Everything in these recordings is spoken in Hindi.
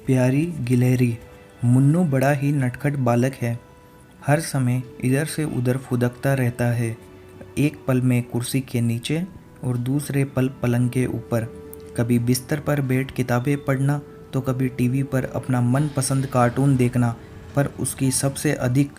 प्यारी गिलहरी। मुन्नू बड़ा ही नटखट बालक है। हर समय इधर से उधर फुदकता रहता है, एक पल में कुर्सी के नीचे और दूसरे पल पलंग के ऊपर। कभी बिस्तर पर बैठ किताबें पढ़ना तो कभी टीवी पर अपना मनपसंद कार्टून देखना। पर उसकी सबसे अधिक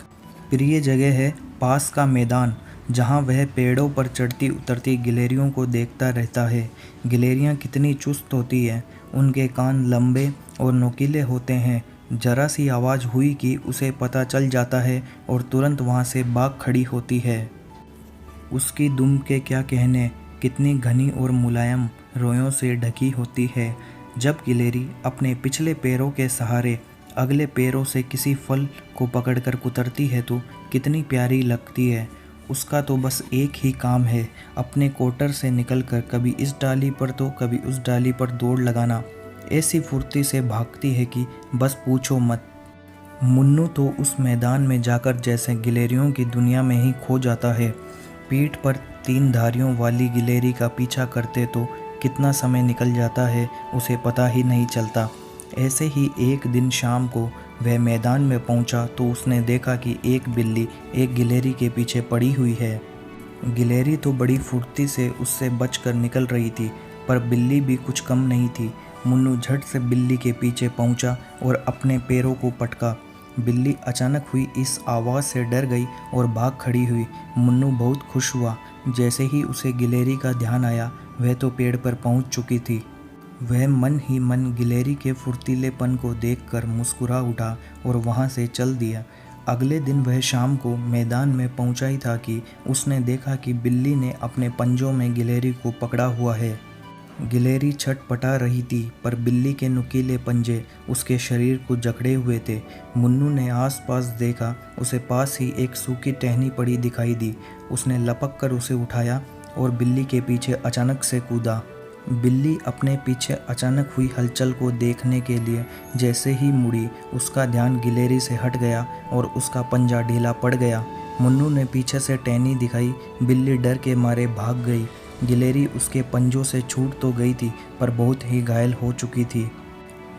प्रिय जगह है पास का मैदान, जहाँ वह पेड़ों पर चढ़ती उतरती गिलहरियों को देखता रहता है। गिलहरियाँ कितनी चुस्त होती हैं, उनके कान लंबे और नुकीले होते हैं। जरा सी आवाज़ हुई कि उसे पता चल जाता है और तुरंत वहाँ से भाग खड़ी होती है। उसकी दुम के क्या कहने, कितनी घनी और मुलायम रोयों से ढकी होती है। जब गिलहरी अपने पिछले पैरों के सहारे अगले पैरों से किसी फल को पकड़कर कुतरती है तो कितनी प्यारी लगती है। उसका तो बस एक ही काम है, अपने कोटर से निकलकर कभी इस डाली पर तो कभी उस डाली पर दौड़ लगाना। ऐसी फुर्ती से भागती है कि बस पूछो मत। मुन्नू तो उस मैदान में जाकर जैसे गिलहरियों की दुनिया में ही खो जाता है। पीठ पर 3 धारियों वाली गिलहरी का पीछा करते तो कितना समय निकल जाता है उसे पता ही नहीं चलता। ऐसे ही एक दिन शाम को वह मैदान में पहुंचा तो उसने देखा कि एक बिल्ली एक गिलहरी के पीछे पड़ी हुई है। गिलहरी तो बड़ी फुर्ती से उससे बचकर निकल रही थी, पर बिल्ली भी कुछ कम नहीं थी। मुन्नू झट से बिल्ली के पीछे पहुंचा और अपने पैरों को पटका। बिल्ली अचानक हुई इस आवाज़ से डर गई और भाग खड़ी हुई। मुन्नू बहुत खुश हुआ। जैसे ही उसे गिलहरी का ध्यान आया, वह तो पेड़ पर पहुंच चुकी थी। वह मन ही मन गिलहरी के फुर्तीलेपन को देखकर मुस्कुरा उठा और वहां से चल दिया। अगले दिन वह शाम को मैदान में पहुंचा ही था कि उसने देखा कि बिल्ली ने अपने पंजों में गिलहरी को पकड़ा हुआ है। गिलहरी छटपटा रही थी, पर बिल्ली के नुकीले पंजे उसके शरीर को जकड़े हुए थे। मुन्नू ने आसपास देखा, उसे पास ही एक सूखी टहनी पड़ी दिखाई दी। उसने लपक कर उसे उठाया और बिल्ली के पीछे अचानक से कूदा। बिल्ली अपने पीछे अचानक हुई हलचल को देखने के लिए जैसे ही मुड़ी, उसका ध्यान गिलहरी से हट गया और उसका पंजा ढीला पड़ गया। मुन्नू ने पीछे से टहनी दिखाई, बिल्ली डर के मारे भाग गई। गिलहरी उसके पंजों से छूट तो गई थी, पर बहुत ही घायल हो चुकी थी।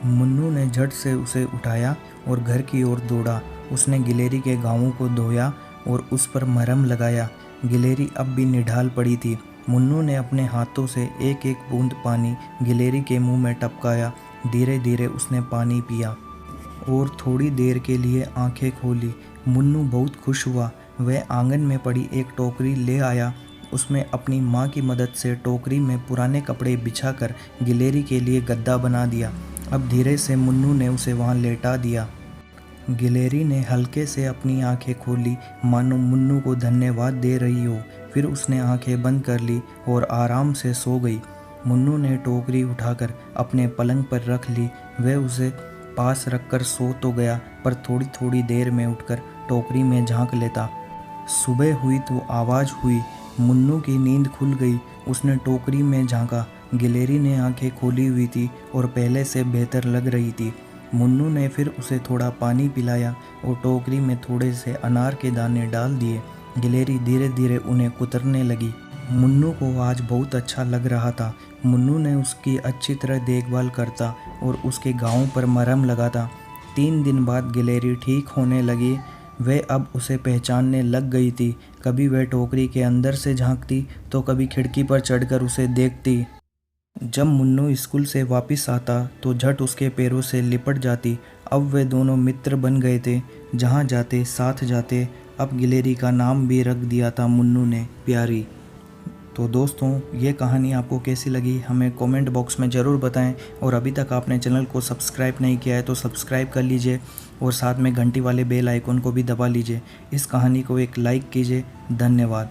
मुन्नू ने झट से उसे उठाया और घर की ओर दौड़ा। उसने गिलहरी के घावों को धोया और उस पर मरहम लगाया। गिलहरी अब भी निढाल पड़ी थी। मुन्नू ने अपने हाथों से एक एक बूंद पानी गिलहरी के मुंह में टपकाया। धीरे धीरे उसने पानी पिया और थोड़ी देर के लिए आंखें खोली। मुन्नू बहुत खुश हुआ। वह आंगन में पड़ी एक टोकरी ले आया। उसमें अपनी माँ की मदद से टोकरी में पुराने कपड़े बिछाकर गिलहरी के लिए गद्दा बना दिया। अब धीरे से मुन्नू ने उसे वहाँ लेटा दिया। गिलहरी ने हल्के से अपनी आंखें खोली, मानो मुन्नू को धन्यवाद दे रही हो। फिर उसने आंखें बंद कर ली और आराम से सो गई। मुन्नू ने टोकरी उठाकर अपने पलंग पर रख ली। वह उसे पास रखकर सो तो गया, पर थोड़ी थोड़ी देर में उठकर टोकरी में झांक लेता। सुबह हुई तो आवाज़ हुई। मुन्नू की नींद खुल गई। उसने टोकरी में झांका। गिलहरी ने आंखें खोली हुई थी और पहले से बेहतर लग रही थी। मुन्नू ने फिर उसे थोड़ा पानी पिलाया और टोकरी में थोड़े से अनार के दाने डाल दिए। गिलहरी धीरे धीरे उन्हें कुतरने लगी। मुन्नू को आज बहुत अच्छा लग रहा था। मुन्नू ने उसकी अच्छी तरह देखभाल करता और उसके घावों पर मरहम लगाता। 3 दिन बाद गिलहरी ठीक होने लगी। वह अब उसे पहचानने लग गई थी। कभी वह टोकरी के अंदर से झांकती तो कभी खिड़की पर चढ़कर उसे देखती। जब मुन्नू स्कूल से वापस आता तो झट उसके पैरों से लिपट जाती। अब वे दोनों मित्र बन गए थे, जहाँ जाते साथ जाते। अब गिलहरी का नाम भी रख दिया था मुन्नू ने, प्यारी। तो दोस्तों, ये कहानी आपको कैसी लगी हमें कमेंट बॉक्स में ज़रूर बताएं। और अभी तक आपने चैनल को सब्सक्राइब नहीं किया है तो सब्सक्राइब कर लीजिए और साथ में घंटी वाले बेल आइकन को भी दबा लीजिए। इस कहानी को एक लाइक कीजिए। धन्यवाद।